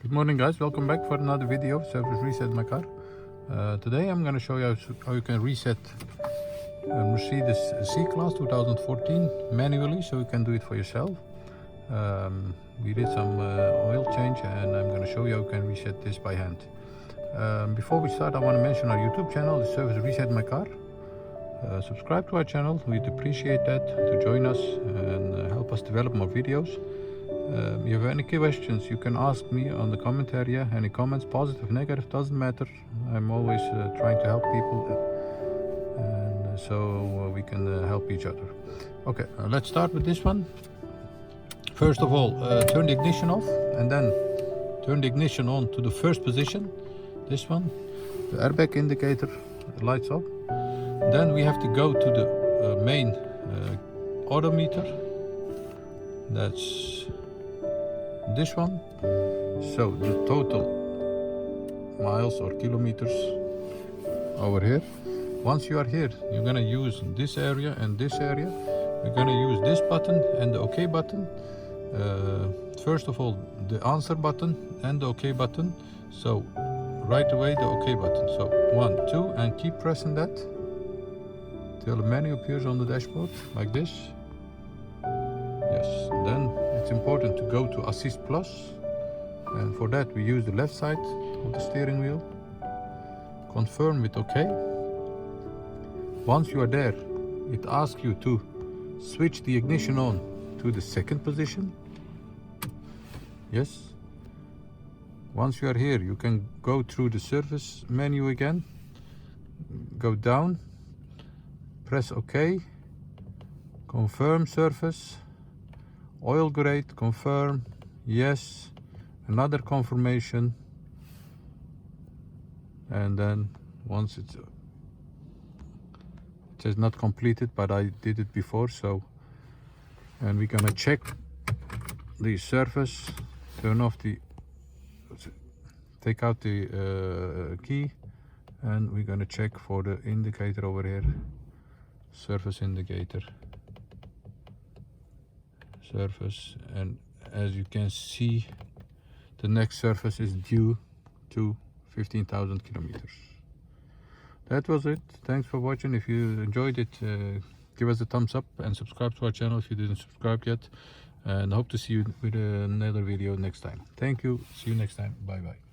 Good morning guys, welcome back for another video of Service Reset My Car. Today I'm going to show you how you can reset a Mercedes C-Class 2014 manually, so you can do it for yourself. We did some oil change and I'm going to show you how you can reset this by hand. Before we start, I want to mention our YouTube channel, the Service Reset My Car. Subscribe to our channel, we'd appreciate that, to join us and help us develop more videos. If you have any questions, you can ask me on the comment area. Any comments, positive, negative, doesn't matter. I'm always trying to help people, and so we can help each other. Okay, let's start with this one. First of all, turn the ignition off and then turn the ignition on to the first position. This one, the airbag indicator lights up. Then we have to go to the main odometer. That's this one. So the total miles or kilometers over here. Once you are here, you're gonna use this area and this area. We're gonna use this button and the OK button. First of all, the answer button and the OK button. So right away the OK button. So 1, 2, and keep pressing that till the menu appears on the dashboard like this. Yes, then it's important to go to Assist Plus, and for that we use the left side of the steering wheel. Confirm with OK. Once you are there, it asks you to switch the ignition on to the second position. Yes. Once you are here, you can go through the service menu again, go down, press OK, confirm service, oil grade, confirm, yes, another confirmation, and then once it says not completed, but I did it before, so, and we're gonna check the surface, turn off the, take out the key, and we're gonna check for the indicator over here, surface indicator. Surface, and as you can see, the next surface is due to 15,000 kilometers. That was it. Thanks for watching. If you enjoyed it, give us a thumbs up and subscribe to our channel if you didn't subscribe yet, and hope to see you with another video next time. Thank you. See you next time. Bye bye.